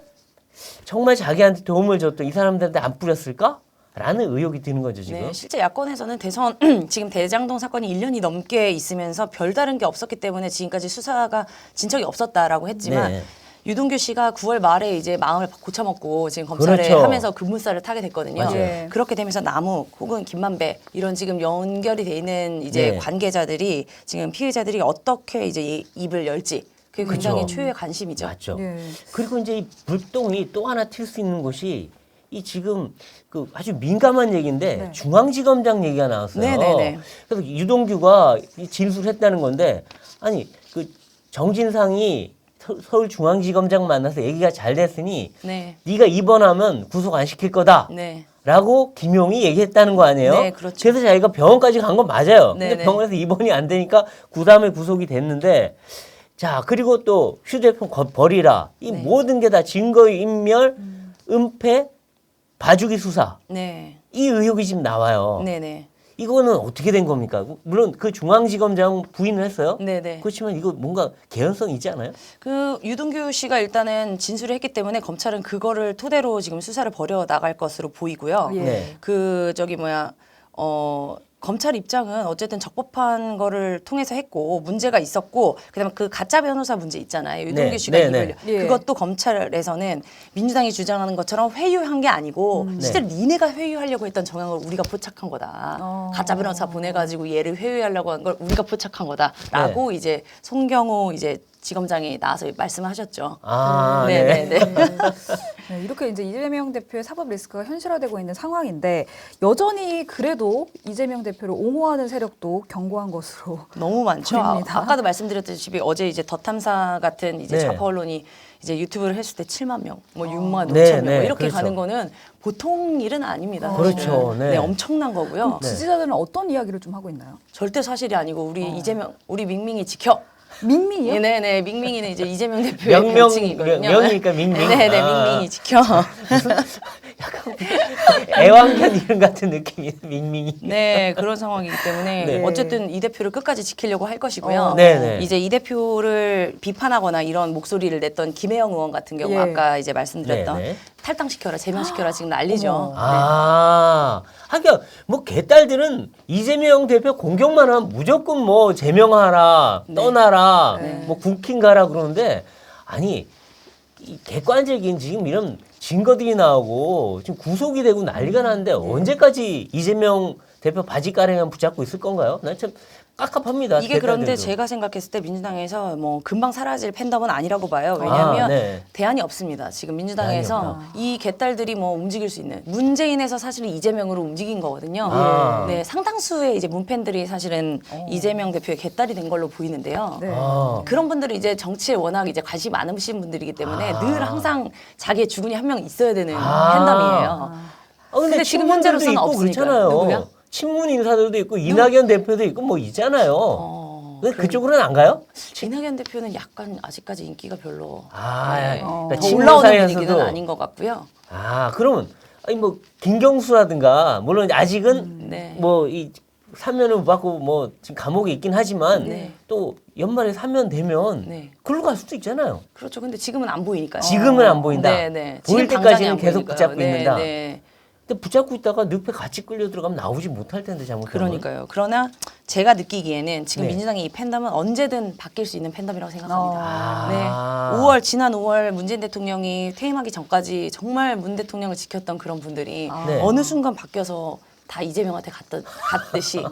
정말 자기한테 도움을 줬던 이 사람들한테 안 뿌렸을까? 라는 의혹이 드는 거죠, 지금. 네, 실제 야권에서는 대선 지금 대장동 사건이 1년이 넘게 있으면서 별다른 게 없었기 때문에 지금까지 수사가 진척이 없었다라고 했지만 네. 유동규 씨가 9월 말에 이제 마음을 고쳐먹고 지금 검찰에 그렇죠. 하면서 급무살을 타게 됐거든요. 맞아요. 네. 그렇게 되면서 남욱 혹은 김만배 이런 지금 연결이 돼 있는 이제 네. 관계자들이 지금 피해자들이 어떻게 이제 입을 열지 그게 굉장히 그렇죠. 초유의 관심이죠. 맞죠. 예. 그리고 이제 이 불똥이 또 하나 튈 수 있는 곳이 이 지금 그 아주 민감한 얘기인데 네. 중앙지검장 얘기가 나왔어요. 네네네. 그래서 유동규가 이 진술했다는 건데 아니 그 정진상이 서울중앙지검장 만나서 얘기가 잘 됐으니 네. 네가 입원하면 구속 안 시킬 거다. 네. 라고 김용이 얘기했다는 거 아니에요? 네, 그렇죠. 그래서 자기가 병원까지 간 건 맞아요. 네, 근데 네. 병원에서 입원이 안 되니까 구담에 구속이 됐는데 자 그리고 또 휴대폰 버리라. 이 네. 모든 게 다 증거인멸, 은폐, 봐주기 수사. 네. 이 의혹이 지금 나와요. 네네. 이거는 어떻게 된 겁니까? 물론 그 중앙지검장 부인을 했어요. 네네. 그렇지만 이거 뭔가 개연성이 있지 않아요? 그 유동규 씨가 일단은 진술을 했기 때문에 검찰은 그거를 토대로 지금 수사를 벌여 나갈 것으로 보이고요. 예. 네. 그 저기 뭐야 검찰 입장은 어쨌든 적법한 거를 통해서 했고 문제가 있었고 그다음에 그 가짜 변호사 문제 있잖아요. 유동규 네, 씨가 네, 입을 네. 예. 그것도 검찰에서는 민주당이 주장하는 것처럼 회유한 게 아니고 실제로 니네가 회유하려고 했던 정황을 우리가 포착한 거다. 가짜 변호사 보내가지고 얘를 회유하려고 한 걸 우리가 포착한 거다라고 이제 송경호 이제 지검장이 나와서 말씀하셨죠. 아, 네. 네네네. 네, 이렇게 이제 이재명 대표의 사법 리스크가 현실화되고 있는 상황인데 여전히 그래도 이재명 대표를 옹호하는 세력도 견고한 것으로 너무 많죠. 보입니다. 아까도 말씀드렸듯이 어제 이제 더 탐사 같은 이제 네. 좌파 언론이 이제 유튜브를 했을 때 7만 명, 뭐 6만 5천 네, 명, 네, 뭐 이렇게 그렇죠. 가는 거는 보통 일은 아닙니다. 그렇죠. 사실은. 네. 엄청난 거고요. 네. 지지자들은 어떤 이야기를 좀 하고 있나요? 절대 사실이 아니고 우리 이재명, 우리 민민이 지켜. 민민이요? 네네, 민민이는 이제 이재명 대표의 명명 별칭이거든요. 명이니까 민민. 네네, 아. 민민이 지켜. 애완견 이름 같은 느낌이에요. 민민이. 네, 그런 상황이기 때문에 네. 어쨌든 이 대표를 끝까지 지키려고 할 것이고요. 네네. 이제 이 대표를 비판하거나 이런 목소리를 냈던 김혜영 의원 같은 경우 예. 아까 이제 말씀드렸던 네네. 탈당시켜라, 제명시켜라 지금 난리죠. 어머. 아, 하긴 뭐 개딸들은 이재명 대표 공격만 하면 무조건 뭐 제명하라, 네. 떠나라, 네. 뭐 국힘 가라 그러는데 아니 이 객관적인 지금 이런 증거들이 나오고 지금 구속이 되고 난리가 났는데 언제까지 이재명 대표 바지가랑이만 붙잡고 있을 건가요? 난 참 깝깝합니다. 이게 그런데 개딸들도. 제가 생각했을 때 민주당에서 뭐 금방 사라질 팬덤은 아니라고 봐요. 왜냐하면 네. 대안이 없습니다. 지금 민주당에서 대안이 이 개딸들이 뭐 움직일 수 있는 문재인에서 사실은 이재명으로 움직인 거거든요. 아. 네, 상당수의 이제 문팬들이 사실은 이재명 대표의 개딸이 된 걸로 보이는데요. 네. 아, 그런 분들이 이제 정치에 워낙 이제 관심이 많으신 분들이기 때문에 아. 늘 항상 자기의 주군이 한 명 있어야 되는 아. 팬덤이에요. 근데 지금 현재로서는 있고 없으니까요. 그렇잖아요. 누구요? 친문 인사들도 있고 이낙연 대표도 있고 뭐 있잖아요. 근데 그쪽으로는 안 가요? 이낙연 대표는 약간 아직까지 인기가 별로 아, 네. 그러니까 더 친문 올라오는 사이에서도 분위기는 아닌 것 같고요. 아, 그러면 아니 뭐 김경수라든가 물론 아직은 네. 뭐 이 사면을 못 받고 뭐 지금 감옥에 있긴 하지만 네. 또 연말에 사면 되면 네. 글로 갈 수도 있잖아요. 그렇죠. 근데 지금은 안 보이니까요. 지금은 안 보인다. 네, 네. 보일 지금 당장이 때까지는 안 계속 보이니까요. 붙잡고 네, 있는다. 네. 근데 붙잡고 있다가 늪에 같이 끌려 들어가면 나오지 못할 텐데 잘못하면. 그러니까요. 그러나 제가 느끼기에는 지금 네. 민주당의 이 팬덤은 언제든 바뀔 수 있는 팬덤이라고 생각합니다. 아. 네. 지난 5월 문재인 대통령이 퇴임하기 전까지 정말 문 대통령을 지켰던 그런 분들이 네. 어느 순간 바뀌어서 다 이재명한테 갔듯이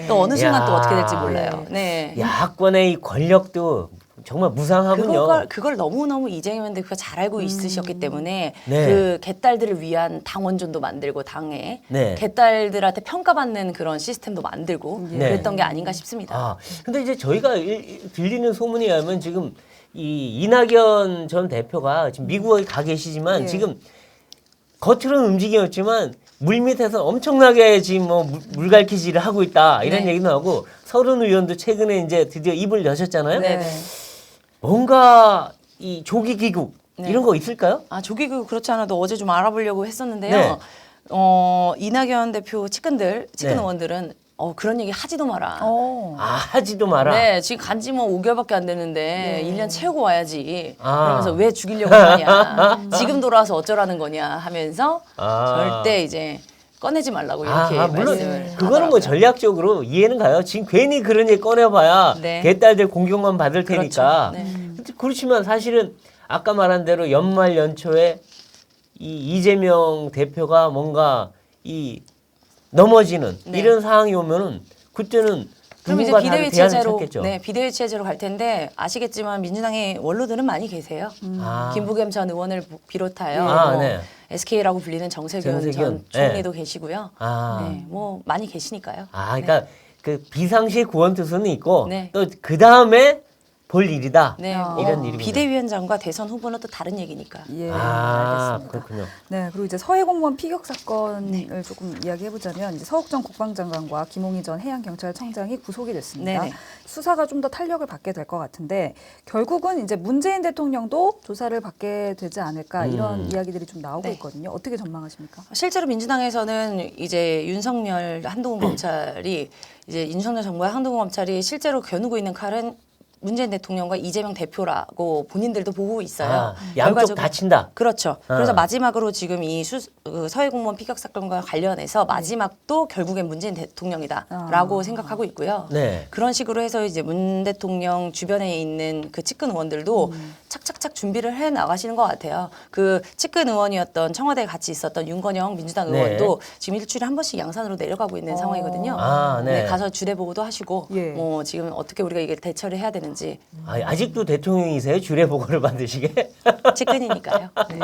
또 어느 순간 또 야. 어떻게 될지 몰라요. 네. 야권의 이 권력도 정말 무상하군요. 그걸 너무너무 이재명 대표가 잘 알고 있으셨기 때문에 네. 그 개딸들을 위한 당원전도 만들고 당에 네. 개딸들한테 평가받는 그런 시스템도 만들고 네. 그랬던 게 아닌가 싶습니다. 아, 근데 이제 저희가 들리는 소문에 의하면 지금 이 이낙연 전 대표가 지금 미국에 가 계시지만 예. 지금 겉으로는 움직였지만 물밑에서 엄청나게 지금 뭐 물갈퀴질을 하고 있다 이런 네. 얘기도 하고 서른 의원도 최근에 이제 드디어 입을 여셨잖아요. 네. 뭔가 이 조기 귀국 네. 이런 거 있을까요? 조기구 그렇지 않아도 어제 좀 알아보려고 했었는데요. 네. 이낙연 대표 측근 네. 의원들은 그런 얘기 하지도 마라. 아, 하지도 마라. 네, 지금 간지 뭐 5개월밖에 안 됐는데 1년 채우고 와야지. 아. 그러면서 왜 죽이려고 하냐. 지금 돌아와서 어쩌라는 거냐 하면서 아. 절대 이제 꺼내지 말라고 이렇게 물론 말씀을 그거는 뭐 하더라고요. 전략적으로 이해는 가요. 지금 괜히 그런 얘기 꺼내봐야 네. 개딸들 공격만 받을 테니까. 그렇죠. 네. 근데 그렇지만 사실은 아까 말한 대로 연말 연초에 이 이재명 대표가 뭔가 이 넘어지는 네. 이런 상황이 오면은 그때는 그럼 이제 누군가 다른 비대위 대안을 체제로 찾겠죠. 비대위 체제로 갈 텐데 아시겠지만 민주당의 원로들은 많이 계세요. 아. 김부겸 전 의원을 비롯하여 아, 뭐 네. SK라고 불리는 정세균 전 정세균, 총리도 계시고요. 아. 네, 뭐 많이 계시니까요. 아, 그러니까 그 비상시 구원 투수는 있고 네. 또 그 다음에 볼 일이다. 네, 이런 일이군요. 비대위원장과 대선 후보는 또 다른 얘기니까. 예, 아, 알겠습니다. 그렇군요. 네, 그리고 이제 서해 공무원 피격 사건을 조금 이야기해보자면 이제 서욱 전 국방장관과 김홍희 전 해양경찰청장이 구속이 됐습니다. 네네. 수사가 좀 더 탄력을 받게 될 것 같은데 결국은 이제 문재인 대통령도 조사를 받게 되지 않을까 이런 이야기들이 좀 나오고 네. 있거든요. 어떻게 전망하십니까? 실제로 민주당에서는 이제 윤석열 한동훈 검찰이 이제 윤석열 정부와 한동훈 검찰이 실제로 겨누고 있는 칼은 문재인 대통령과 이재명 대표라고 본인들도 보고 있어요. 아, 양쪽 결과적으로- 다친다. 그렇죠. 그래서 마지막으로 지금 이 서해 공무원 피격 사건과 관련해서 마지막도 결국엔 문재인 대통령이다라고 생각하고 있고요. 네. 그런 식으로 해서 이제 문 대통령 주변에 있는 그 측근 의원들도 착착착 준비를 해 나가시는 것 같아요. 그 측근 의원이었던 청와대에 같이 있었던 윤건영 민주당 네. 의원도 지금 일주일에 한 번씩 양산으로 내려가고 있는 상황이거든요. 아, 네. 가서 주례 보고도 하시고 예. 뭐 지금 어떻게 우리가 이게 대처를 해야 되는지 아직도 대통령이세요? 주례 보고를 받으시게? 측근이니까요. 네,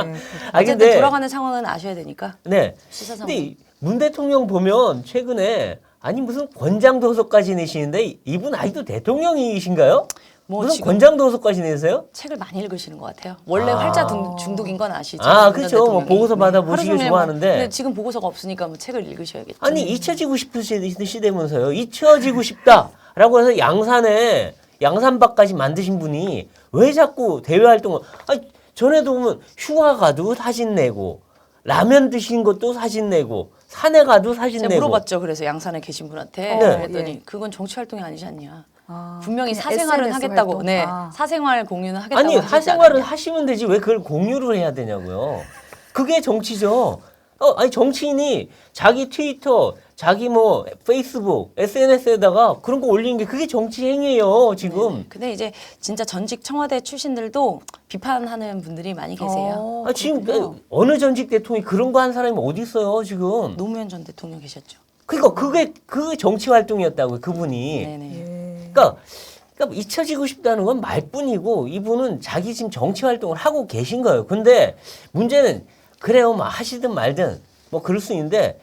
아, 어쨌든 근데- 돌아가는 상황은 아셔야 되니까. 네. 시사 상황. 근데 문 대통령 보면 최근에 아니 무슨 권장 도서까지 내시는데 이분 아직도 대통령이신가요? 뭐 무슨 지금- 권장 도서까지 내세요? 책을 많이 읽으시는 것 같아요. 원래 아. 활자 중독인 건 아시죠? 아, 윤석열 그렇죠. 뭐 대통령이. 보고서 받아 하루 보시길 종일 좋아하는데. 근데 지금 보고서가 없으니까 뭐 책을 읽으셔야겠죠. 아니 잊혀지고 싶으시다면서요. 잊혀지고 싶다라고 해서 양산박까지 만드신 분이 왜 자꾸 대외 활동을? 아니 전에도 보면 휴가 가도 사진 내고 라면 드신 것도 사진 내고 산에 가도 사진 제가 내고. 물어봤죠. 그래서 양산에 계신 분한테 네. 그랬더니 예. 그건 정치 활동이 아니지 않냐. 아, 분명히 그냥 사생활은 SNS 하겠다고. 활동? 네, 아. 사생활 공유는 하겠다고. 아니 하시지 사생활을 않았냐. 하시면 되지 왜 그걸 공유를 해야 되냐고요. 그게 정치죠. 아니 정치인이 자기 트위터, 자기 뭐 페이스북, SNS에다가 그런 거 올리는 게 그게 정치 행위예요 지금. 근데 이제 진짜 전직 청와대 출신들도 비판하는 분들이 많이 계세요. 지금 그렇군요. 어느 전직 대통령이 그런 거 한 사람이 어디 있어요 지금. 노무현 전 대통령 계셨죠. 그러니까 그게 정치 활동이었다고요 그분이. 네네. 예. 그러니까 잊혀지고 싶다는 건 말뿐이고 이분은 자기 지금 정치 활동을 하고 계신 거예요. 근데 문제는 그래요, 뭐 하시든 말든 뭐 그럴 수 있는데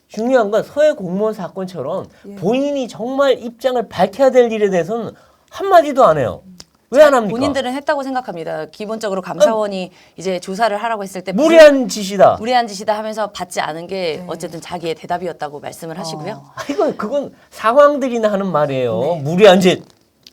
중요한 건 서해 공무원 사건처럼 본인이 정말 입장을 밝혀야 될 일에 대해서는 한마디도 안 해요. 왜 안 합니까? 본인들은 했다고 생각합니다. 기본적으로 감사원이 이제 조사를 하라고 했을 때 무리한 짓이다. 무리한 짓이다 하면서 받지 않은 게 어쨌든 자기의 대답이었다고 말씀을 하시고요. 그건 상황들이나 하는 말이에요. 무리한 짓.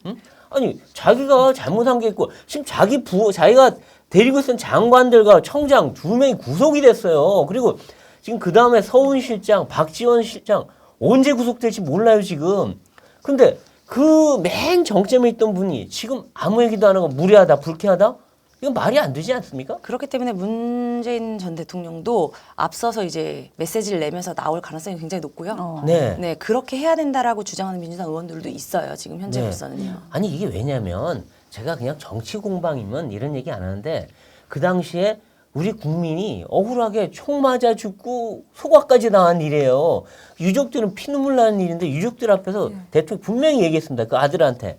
응? 아니 자기가 잘못한 게 있고 지금 자기가 데리고 있던 장관들과 청장 2명이 구속이 됐어요. 그리고 지금 그 다음에 서훈 실장, 박지원 실장 언제 구속될지 몰라요 지금. 근데 그 맨 정점에 있던 분이 지금 아무 얘기도 안 하고 무례하다, 불쾌하다? 이건 말이 안 되지 않습니까? 그렇기 때문에 문재인 전 대통령도 앞서서 이제 메시지를 내면서 나올 가능성이 굉장히 높고요. 네. 네, 그렇게 해야 된다라고 주장하는 민주당 의원들도 있어요. 지금 현재로서는요. 아니 이게 왜냐면 제가 그냥 정치 공방이면 이런 얘기 안 하는데 그 당시에 우리 국민이 억울하게 총 맞아 죽고 소각까지 당한 일이에요. 유족들은 피눈물 나는 일인데 유족들 앞에서 대통령 분명히 얘기했습니다. 그 아들한테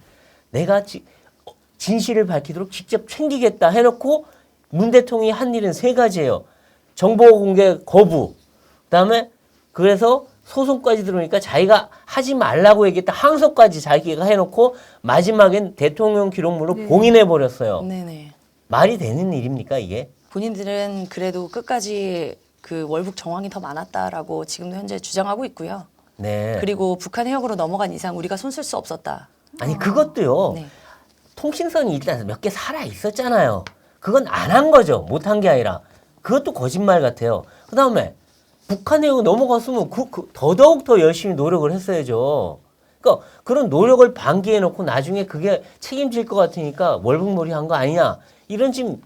내가 진실을 밝히도록 직접 챙기겠다 해놓고 문 대통령이 한 일은 3가지예요. 정보 공개 거부. 그다음에 그래서 소송까지 들어오니까 자기가 하지 말라고 얘기했다 항소까지 자기가 해놓고 마지막엔 대통령 기록물로 봉인해 버렸어요. 네네. 말이 되는 일입니까 이게? 본인들은 그래도 끝까지 그 월북 정황이 더 많았다라고 지금도 현재 주장하고 있고요. 네. 그리고 북한 해역으로 넘어간 이상 우리가 손쓸 수 없었다. 아니 그것도요. 네. 통신선이 일단 몇 개 살아 있었잖아요. 그건 안 한 거죠. 못 한 게 아니라. 그것도 거짓말 같아요. 그다음에 북한 해역 넘어갔으면 더더욱 더 열심히 노력을 했어야죠. 그러니까 그런 노력을 방기해 놓고 나중에 그게 책임질 것 같으니까 월북놀이 한 거 아니냐. 이런 지금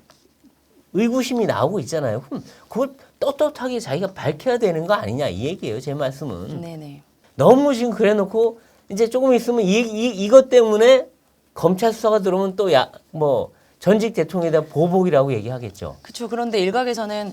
의구심이 나오고 있잖아요. 그럼 그걸 떳떳하게 자기가 밝혀야 되는 거 아니냐 이 얘기예요. 제 말씀은. 네네. 너무 지금 그래놓고 이제 조금 있으면 이것 때문에 검찰 수사가 들어오면 또 전직 대통령에 대한 보복이라고 얘기하겠죠. 그렇죠. 그런데 일각에서는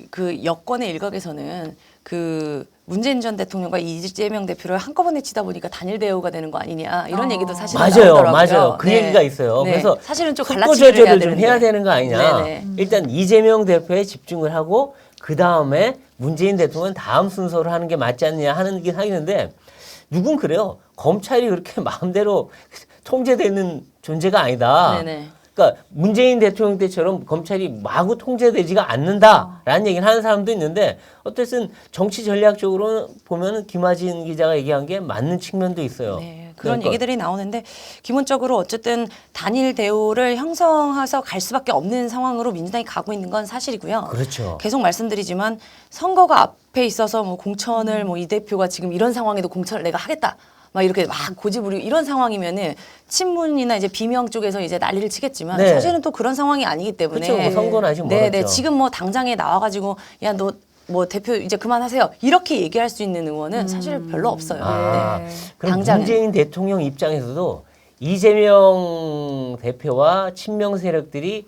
그 여권의 일각에서는 그 문재인 전 대통령과 이재명 대표를 한꺼번에 치다 보니까 단일 대우가 되는 거 아니냐 이런 얘기도 사실 나오더라고요. 맞아요. 그 네. 얘기가 있어요. 네. 그래서 사실은 좀 속도 갈라치기를 해야 조절을 좀 되는데. 해야 되는 거 아니냐. 네네. 일단 이재명 대표에 집중을 하고 그 다음에 문재인 대통령은 다음 순서로 하는 게 맞지 않느냐 하는 게 사기는데 누군 그래요. 검찰이 그렇게 마음대로 통제되는 존재가 아니다. 네네. 그러니까 문재인 대통령 때처럼 검찰이 마구 통제되지가 않는다라는 얘기를 하는 사람도 있는데 어쨌든 정치 전략적으로 보면은 김하진 기자가 얘기한 게 맞는 측면도 있어요. 네, 그런 그러니까 얘기들이 나오는데 기본적으로 어쨌든 단일 대우를 형성해서 갈 수밖에 없는 상황으로 민주당이 가고 있는 건 사실이고요. 그렇죠. 계속 말씀드리지만 선거가 앞에 있어서 뭐 공천을 뭐 이 대표가 지금 이런 상황에도 공천을 내가 하겠다. 막 이렇게 막 고집부리고 이런 상황이면은 친문이나 이제 비명 쪽에서 이제 난리를 치겠지만 네. 사실은 또 그런 상황이 아니기 때문에 그렇죠. 뭐 선거는 아직 멀었죠. 네, 지금 뭐 당장에 나와가지고 야 너 뭐 대표 이제 그만하세요 이렇게 얘기할 수 있는 의원은 사실 별로 없어요. 아, 네. 그럼 당장은. 문재인 대통령 입장에서도 이재명 대표와 친명 세력들이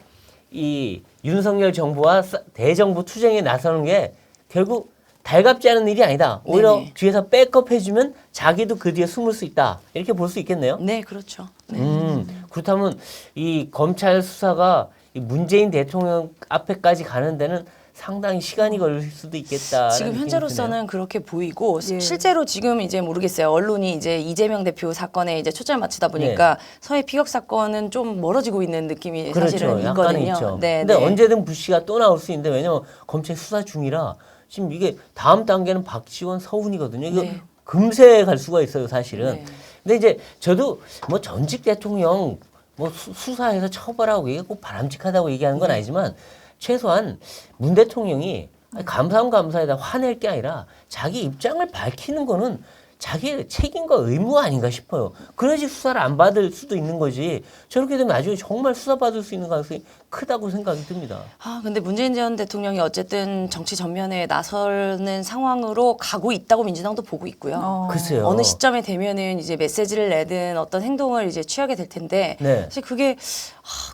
이 윤석열 정부와 대정부 투쟁에 나서는 게 결국 달갑지 않은 일이 아니다. 오히려 네네. 뒤에서 백업해주면 자기도 그 뒤에 숨을 수 있다. 이렇게 볼 수 있겠네요. 네, 그렇죠. 네. 그렇다면 이 검찰 수사가 이 문재인 대통령 앞에까지 가는 데는 상당히 시간이 걸릴 수도 있겠다. 지금 현재로서는 그렇게 보이고 예. 실제로 지금 이제 모르겠어요. 언론이 이제 이재명 대표 사건에 이제 초점을 맞추다 보니까 서해 피격 사건은 좀 멀어지고 있는 느낌이 사실은 그렇죠. 약간은 있거든요. 있죠. 네, 근데 네. 언제든 부시가 또 나올 수 있는데 왜냐면 검찰 수사 중이라 지금 이게 다음 단계는 박지원, 서훈이거든요. 이거 네. 금세 갈 수가 있어요, 사실은. 네. 근데 이제 저도 뭐 전직 대통령 뭐 수사해서 처벌하고 이게 꼭 바람직하다고 얘기하는 건 아니지만 최소한 문 대통령이 감사하면 감사하다 화낼 게 아니라 자기 입장을 밝히는 거는 자기의 책임과 의무 아닌가 싶어요. 그래야지 수사를 안 받을 수도 있는 거지. 저렇게 되면 나중에 정말 수사받을 수 있는 가능성이 크다고 생각이 듭니다. 아, 근데 문재인 전 대통령이 어쨌든 정치 전면에 나서는 상황으로 가고 있다고 민주당도 보고 있고요. 글쎄요. 어느 시점에 되면은 이제 메시지를 내든 어떤 행동을 이제 취하게 될 텐데 네. 사실 그게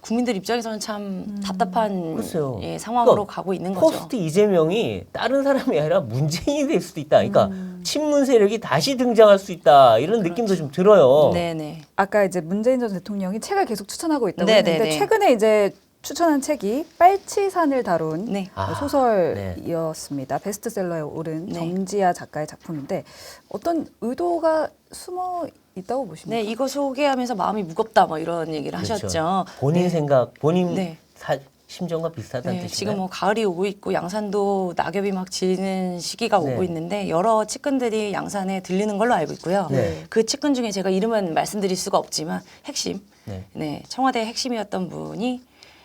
국민들 입장에서는 참 답답한 글쎄요. 예, 상황으로 그러니까 가고 있는 거죠. 포스트 이재명이 다른 사람이 아니라 문재인이 될 수도 있다. 그러니까 친문 세력이 다시 등장할 수 있다. 이런 느낌도 좀 들어요. 네네. 아까 이제 문재인 전 대통령이 책을 계속 추천하고 있다고 네, 했는데 네, 네. 최근에 이제 추천한 책이 빨치산을 다룬 네. 아, 소설이었습니다. 베스트셀러에 오른 네. 정지아 작가의 작품인데 어떤 의도가 숨어 있다고 보십니까? 네, 이거 소개하면서 마음이 무겁다 뭐 이런 얘기를 그렇죠. 하셨죠. 본인 네. 생각, 본인 네. 심정과 비슷하다는 네, 뜻이네요. 지금 뭐 가을이 오고 있고 양산도 낙엽이 막 지는 시기가 네. 오고 있는데 여러 측근들이 양산에 들리는 걸로 알고 있고요. 네. 그 측근 중에 제가 이름은 말씀드릴 수가 없지만 핵심, 네. 네, 청와대 핵심이었던 분이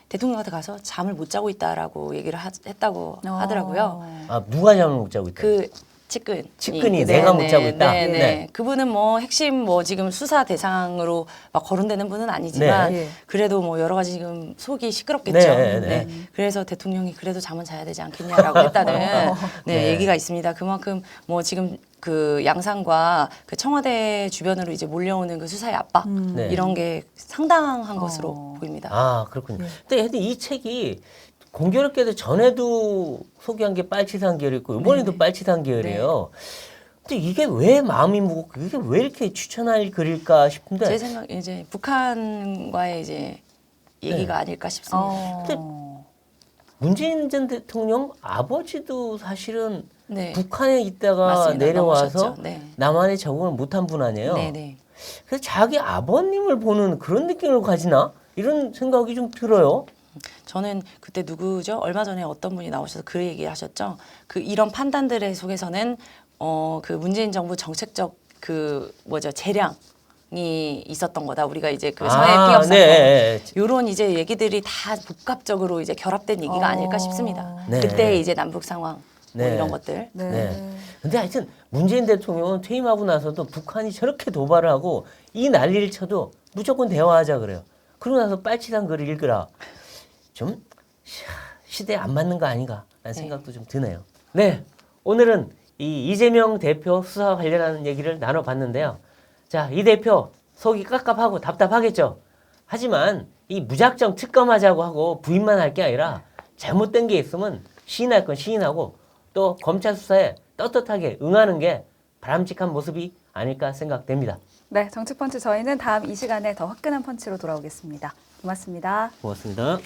대통령한테 가서 잠을 못 자고 있다라고 얘기를 했다고 하더라고요. 아, 누가 잠을 못 자고 있다. 그 측근이 내가 못 잡고 있다. 네. 그분은 뭐 핵심 뭐 지금 수사 대상으로 막 거론되는 분은 아니지만 네. 그래도 뭐 여러 가지 지금 속이 시끄럽겠죠. 네, 네. 네. 그래서 대통령이 그래도 잠은 자야 되지 않겠냐라고 했다는 네. 얘기가 있습니다. 그만큼 뭐 지금 그 양상과 그 청와대 주변으로 이제 몰려오는 그 수사의 압박 네. 이런 게 상당한 것으로 보입니다. 아, 그렇군요. 근데 하여튼 이 책이 공교롭게도 전에도 소개한 게 빨치산 계열이고 이번에도 빨치산 계열이에요. 근데 이게 왜 마음이 무겁고 이게 왜 이렇게 추천할 글일까 싶은데 제 생각 이제 북한과의 이제 얘기가 아닐까 싶습니다. 문재인 전 대통령 아버지도 사실은 네. 북한에 있다가 맞습니다. 내려와서 넘어오셨죠. 네. 남한에 적응을 못한 분 아니에요. 네네. 그래서 자기 아버님을 보는 그런 느낌을 가지나 이런 생각이 좀 들어요. 저는 그때 누구죠? 얼마 전에 어떤 분이 나오셔서 그 얘기 하셨죠. 그 이런 판단들의 속에서는 그 문재인 정부 정책적 그 뭐죠? 재량이 있었던 거다. 우리가 이제 그 서해 피격 사건 네. 요런 이제 얘기들이 다 복합적으로 이제 결합된 얘기가 아닐까 싶습니다. 네. 그때 이제 남북 상황 뭐 네. 이런 것들. 네. 근데 하여튼 문재인 대통령은 퇴임하고 나서도 북한이 저렇게 도발을 하고 이 난리를 쳐도 무조건 대화하자 그래요. 그러고 나서 빨치산 글을 읽으라. 좀 시대에 안 맞는 거 아닌가 라는 생각도 좀 드네요. 네. 오늘은 이 이재명 대표 수사와 관련한 얘기를 나눠봤는데요. 자, 이 대표 속이 깝깝하고 답답하겠죠. 하지만 이 무작정 특검하자고 하고 부인만 할 게 아니라 잘못된 게 있으면 시인할 건 시인하고 또 검찰 수사에 떳떳하게 응하는 게 바람직한 모습이 아닐까 생각됩니다. 네, 정치펀치 저희는 다음 이 시간에 더 화끈한 펀치로 돌아오겠습니다. 고맙습니다. 고맙습니다.